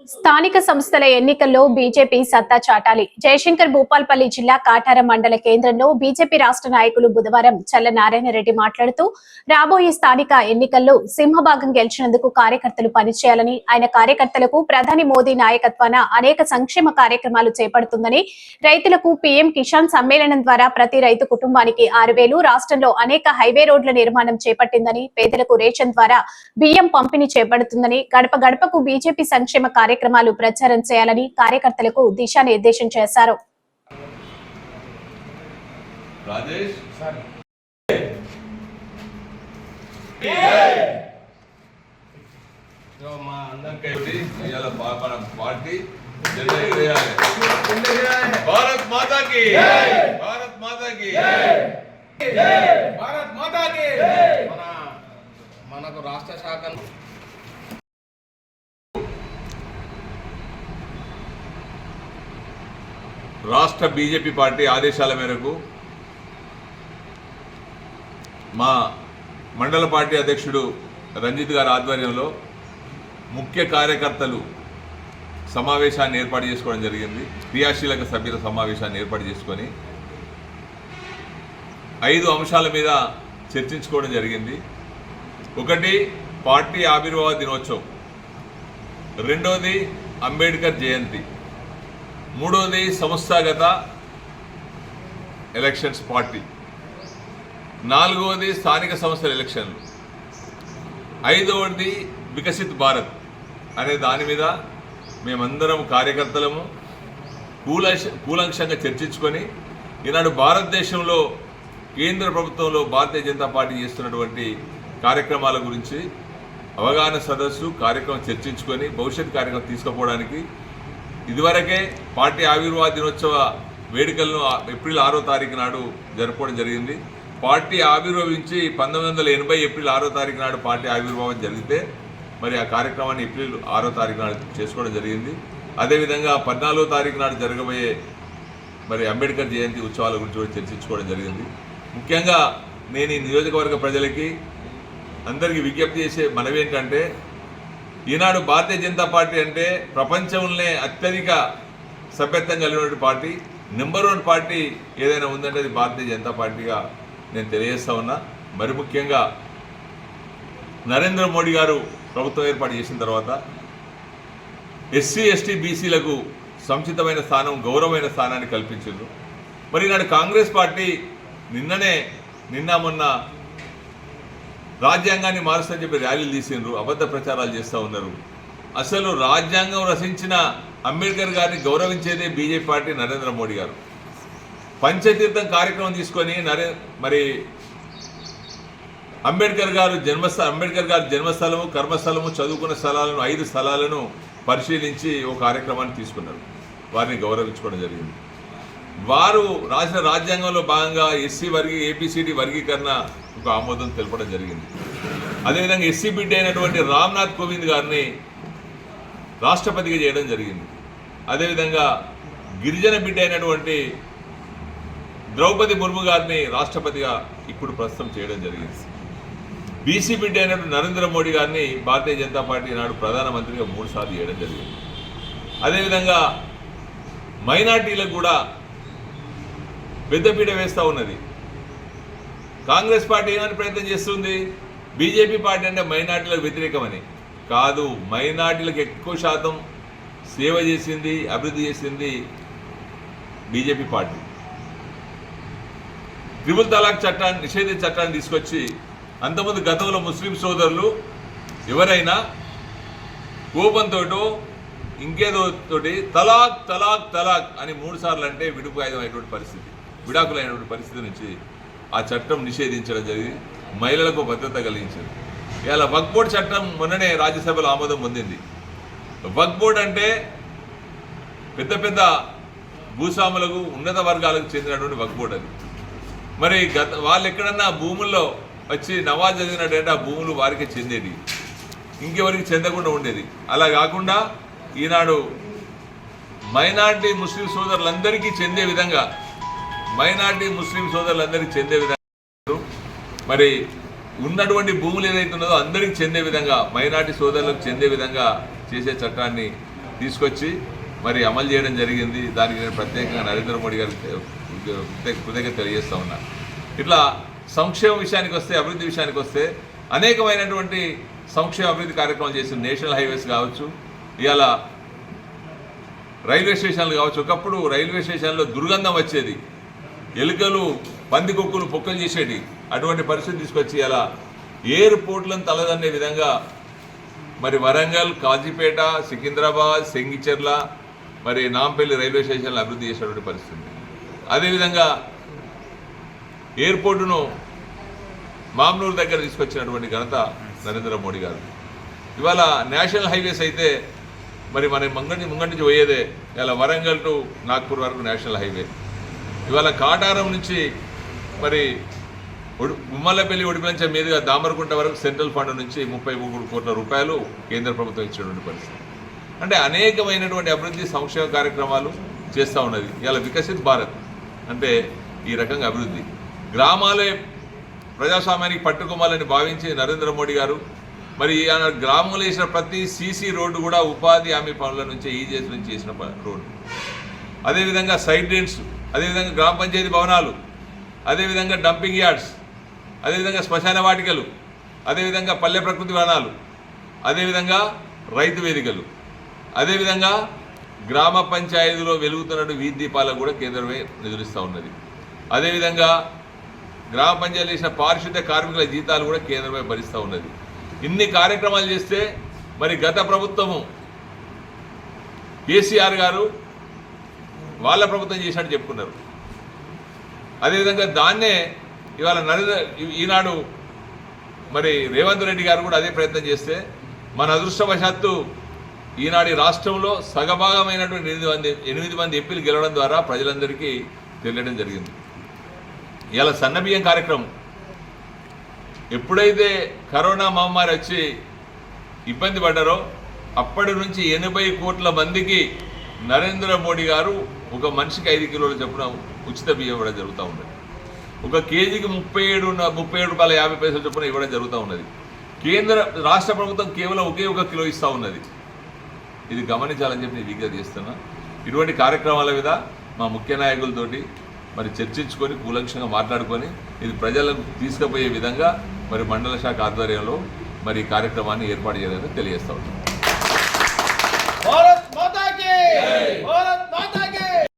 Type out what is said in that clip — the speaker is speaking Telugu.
స్థానిక సంస్థల ఎన్నికల్లో బీజేపీ సత్తా చాటాలి. జయశంకర్ భూపాల్పల్లి జిల్లా కాటార మండల కేంద్రంలో బీజేపీ రాష్ట్ర నాయకులు బుధవారం చల్ల నారాయణరెడ్డి మాట్లాడుతూ రాబోయే స్థానిక ఎన్నికల్లో సింహభాగం గెలిచినందుకు కార్యకర్తలు పనిచేయాలని, ఆయన కార్యకర్తలకు ప్రధాని మోదీ నాయకత్వాన అనేక సంక్షేమ కార్యక్రమాలు చేపడుతుందని, రైతులకు పీఎం కిసాన్ సమ్మేళనం ద్వారా ప్రతి రైతు కుటుంబానికి 6,000, రాష్ట్రంలో అనేక హైవే రోడ్ల నిర్మాణం చేపట్టిందని, పేదలకు రేషన్ ద్వారా బియ్యం పంపిణీ చేపడుతుందని, గడప గడపకు బీజేపీ సంక్షేమ కార్యక్రమాలు ప్రచారం చేయాలని కార్యకర్తలకు దిశానిర్దేశం చేశారు. భారత్ మాతా కీ భారత్ మాతా కీ భారత్ మాతా కీ. మనకు రాష్ట్ర శాఖ రాష్ట్ర బీజేపీ పార్టీ ఆదేశాల మేరకు మా మండల పార్టీ అధ్యక్షుడు రంజిత్ గారి ఆధ్వర్యంలో ముఖ్య కార్యకర్తలు సమావేశాన్ని ఏర్పాటు చేసుకోవడం జరిగింది. క్రియాశీలక సభ్యుల సమావేశాన్ని ఏర్పాటు చేసుకొని 5 అంశాల మీద చర్చించుకోవడం జరిగింది. ఒకటి, పార్టీ ఆవిర్భావ దినోత్సవం. రెండవది, అంబేద్కర్ జయంతి. మూడవది, సంస్థాగత ఎలక్షన్స్ పార్టీ. నాలుగవది, స్థానిక సంస్థల ఎలక్షన్లు. ఐదవది, వికసిత్ భారత్ అనే దాని మీద మేమందరం కార్యకర్తలము కూలంకషంగా చర్చించుకొని ఈనాడు భారతదేశంలో కేంద్ర ప్రభుత్వంలో భారతీయ జనతా పార్టీ చేస్తున్నటువంటి కార్యక్రమాల గురించి అవగాహన సదస్సు కార్యక్రమం చర్చించుకొని భవిష్యత్ కార్యక్రమం తీసుకుపోవడానికి ఇదివరకే పార్టీ ఆవిర్భావ దినోత్సవ వేడుకలను ఏప్రిల్ 6వ తారీఖు నాడు జరుపుకోవడం జరిగింది. పార్టీ ఆవిర్భవించి 1980 ఏప్రిల్ 6వ తారీఖు నాడు పార్టీ ఆవిర్భావం జరిగితే మరి ఆ కార్యక్రమాన్ని ఏప్రిల్ 6వ తారీఖు నాడు చేసుకోవడం జరిగింది. అదేవిధంగా 14వ తారీఖు నాడు జరగబోయే మరి అంబేద్కర్ జయంతి ఉత్సవాల గురించి కూడా చర్చించుకోవడం జరిగింది. ముఖ్యంగా నేను ఈ నియోజకవర్గ ప్రజలకి అందరికీ విజ్ఞప్తి చేసే మనవి ఏంటంటే, ఈనాడు భారతీయ జనతా పార్టీ అంటే ప్రపంచంలోనే అత్యధిక సభ్యత్వం కలిగినటువంటి పార్టీ, నెంబర్ 1 పార్టీ ఏదైనా ఉందంటే అది భారతీయ జనతా పార్టీగా నేను తెలియజేస్తా ఉన్నా. మరి ముఖ్యంగా నరేంద్ర మోడీ గారు ప్రభుత్వం ఏర్పాటు చేసిన తర్వాత ఎస్సీ ఎస్టీ బీసీలకు సముచితమైన స్థానం, గౌరవమైన స్థానాన్ని కల్పించారు. మరి ఈనాడు కాంగ్రెస్ పార్టీ నిన్న మొన్న రాజ్యాంగాన్ని మారుస్తని చెప్పి ర్యాలీలు తీసిండ్రు, అబద్ధ ప్రచారాలు చేస్తూ ఉన్నారు. అసలు రాజ్యాంగం రచించిన అంబేద్కర్ గారిని గౌరవించేదే బీజేపీ పార్టీ, నరేంద్ర మోడీ గారు. పంచతీర్థం కార్యక్రమం తీసుకొని మరి అంబేద్కర్ గారి జన్మస్థలము, కర్మస్థలము, చదువుకున్న స్థలాలను 5 స్థలాలను పరిశీలించి ఒక కార్యక్రమాన్ని తీసుకున్నారు. వారిని గౌరవించుకోవడం జరిగింది. వారు రాసిన రాజ్యాంగంలో భాగంగా ఏపీసీడీ వర్గీకరణ ఒక ఆమోదం తెలపడం జరిగింది. అదేవిధంగా ఎస్సీ బిడ్డ అయినటువంటి రామ్నాథ్ కోవింద్ గారిని రాష్ట్రపతిగా చేయడం జరిగింది. అదేవిధంగా గిరిజన బిడ్డ అయినటువంటి ద్రౌపది ముర్ము గారిని రాష్ట్రపతిగా ఇప్పుడు ప్రస్తుతం చేయడం జరిగింది. బీసీ బిడ్డ అయినటువంటి నరేంద్ర మోడీ గారిని భారతీయ జనతా పార్టీ నాడు ప్రధానమంత్రిగా 3 సార్లు చేయడం జరిగింది. అదేవిధంగా మైనార్టీలకు కూడా పెద్దపీట వేస్తూ ఉన్నది. కాంగ్రెస్ పార్టీ ఏమని ప్రయత్నం చేస్తుంది, బీజేపీ పార్టీ అంటే మైనార్టీలకు వ్యతిరేకమని. కాదు, మైనార్టీలకు ఎక్కువ శాతం సేవ చేసింది, అభివృద్ధి చేసింది బీజేపీ పార్టీ. ట్రిపుల్ తలాక్ చట్టాన్ని, నిషేధిత చట్టాన్ని తీసుకొచ్చి అంతకుముందు గతంలో ముస్లిం సోదరులు ఎవరైనా కోపంతో ఇంకేదో తోటి తలాక్ తలాక్ తలాక్ అని 3 సార్లు అంటే విడాకులైనటువంటి పరిస్థితి నుంచి ఆ చట్టం నిషేధించడం జరిగింది. మహిళలకు భద్రత కలిగించింది. ఇలా వక్ఫ్ బోర్డు చట్టం మొన్ననే రాజ్యసభలో ఆమోదం పొందింది. వక్ఫ్ బోర్డు అంటే పెద్ద భూస్వాములకు, ఉన్నత వర్గాలకు చెందినటువంటి వక్ఫ్ బోర్డు అది. మరి వాళ్ళు ఎక్కడన్నా భూముల్లో వచ్చి నమాజ్ చదివినట్టంటే ఆ భూములు వారికి చెందేది, ఇంకెవరికి చెందకుండా ఉండేది. అలా కాకుండా ఈనాడు మైనార్టీ ముస్లిం సోదరులందరికీ చెందే విధంగా మరి ఉన్నటువంటి భూములు ఏదైతే ఉన్నదో అందరికీ చెందే విధంగా, మైనార్టీ సోదరులకు చెందే విధంగా చేసే చట్టాన్ని తీసుకొచ్చి మరి అమలు చేయడం జరిగింది. దానికి నేను ప్రత్యేకంగా నరేంద్ర మోడీ గారికి కృతజ్ఞత తెలియజేస్తా ఉన్నా. ఇట్లా సంక్షేమ విషయానికి వస్తే, అభివృద్ధి విషయానికి వస్తే అనేకమైనటువంటి సంక్షేమ అభివృద్ధి కార్యక్రమాలు చేసిన నేషనల్ హైవేస్ కావచ్చు, ఇవాళ రైల్వే స్టేషన్లు కావచ్చు. ఒకప్పుడు రైల్వే స్టేషన్లో దుర్గంధం వచ్చేది, ఎలుకలు పందికొక్కులు పొక్కలు చేసేటి, అటువంటి పరిస్థితి తీసుకొచ్చి ఇలా ఎయిర్పోర్ట్లను తలదన్నే విధంగా మరి వరంగల్, కాజీపేట, సికింద్రాబాద్, సెంగిచెర్ల, మరి నాంపల్లి రైల్వే స్టేషన్లు అభివృద్ధి చేసేటువంటి పరిస్థితి. అదేవిధంగా ఎయిర్పోర్టును మామ్నూరు దగ్గర తీసుకొచ్చినటువంటి ఘనత నరేంద్ర మోడీ గారు. ఇవాళ నేషనల్ హైవేస్ అయితే మరి మన ముంగటి నుంచి పోయేదే ఇలా వరంగల్ టు నాగ్పూర్ వరకు నేషనల్ హైవే. ఇవాళ కాటారం నుంచి మరి గుమ్మల్లపల్లి ఒడిపిలంచ మీదుగా దామరకుంట వరకు సెంట్రల్ ఫండ్ నుంచి 33 కోట్ల రూపాయలు కేంద్ర ప్రభుత్వం ఇచ్చినటువంటి పరిస్థితి. అంటే అనేకమైనటువంటి అభివృద్ధి సంక్షేమ కార్యక్రమాలు చేస్తూ ఉన్నది. ఇలా వికసిత్ భారత్ అంటే ఈ రకంగా అభివృద్ధి. గ్రామాలే ప్రజాస్వామ్యానికి పట్టుకోవాలని భావించి నరేంద్ర మోడీ గారు మరి ఆయన గ్రామంలో వేసిన ప్రతి సీసీ రోడ్డు కూడా ఉపాధి హామీ పనుల నుంచి ఈజీఎస్ నుంచి చేసిన రోడ్డు. అదేవిధంగా సైడ్ డ్రైన్స్, అదేవిధంగా గ్రామ పంచాయతీ భవనాలు, అదేవిధంగా డంపింగ్ యార్డ్స్, అదేవిధంగా శ్మశాన వాటికలు, అదేవిధంగా పల్లె ప్రకృతి వనాలు, అదేవిధంగా రైతు వేదికలు, అదేవిధంగా గ్రామ పంచాయతీలో వెలుగుతున్నట్టు వీధి దీపాలకు కూడా కేంద్రమే నిధులిస్తూ ఉన్నది. అదేవిధంగా గ్రామ పంచాయతీలు చేసిన పారిశుద్ధ్య కార్మికుల జీతాలు కూడా కేంద్రమే భరిస్తూ ఉన్నది. ఇన్ని కార్యక్రమాలు చేస్తే మరి గత ప్రభుత్వము కేసీఆర్ గారు వాళ్ళ ప్రభుత్వం చేసినట్టు చెప్పుకున్నారు. అదేవిధంగా దాన్నే ఇవాళ ఈనాడు మరి రేవంత్ రెడ్డి గారు కూడా అదే ప్రయత్నం చేస్తే మన అదృష్టవశాత్తు ఈనాడు రాష్ట్రంలో సగభాగమైనటువంటి 8 మంది ఎంపీలు గెలవడం ద్వారా ప్రజలందరికీ తెలియడం జరిగింది. ఇలా సన్నబియ్యం కార్యక్రమం ఎప్పుడైతే కరోనా మహమ్మారి వచ్చి ఇబ్బంది పడ్డారో అప్పటి నుంచి 80 కోట్ల మందికి నరేంద్ర మోడీ గారు ఒక మనిషికి 5 కిలోల చొప్పున ఉచిత బియ్యం ఇవ్వడం జరుగుతూ ఉన్నది. ఒక కేజీకి 37 రూపాయల 50 పైసల చొప్పున ఇవ్వడం జరుగుతూ ఉన్నది. రాష్ట్ర ప్రభుత్వం కేవలం ఒకే 1 కిలో ఇస్తూ ఉన్నది. ఇది గమనించాలని చెప్పి నేను విజ్ఞప్తి చేస్తున్నా. ఇటువంటి కార్యక్రమాల మీద మా ముఖ్య నాయకులతోటి మరి చర్చించుకొని కూలంక్షంగా మాట్లాడుకొని ఇది ప్రజలకు తీసుకుపోయే విధంగా మరి మండల శాఖ ఆధ్వర్యంలో మరి ఈ కార్యక్రమాన్ని ఏర్పాటు చేయాలని తెలియజేస్తా ఉన్నాం.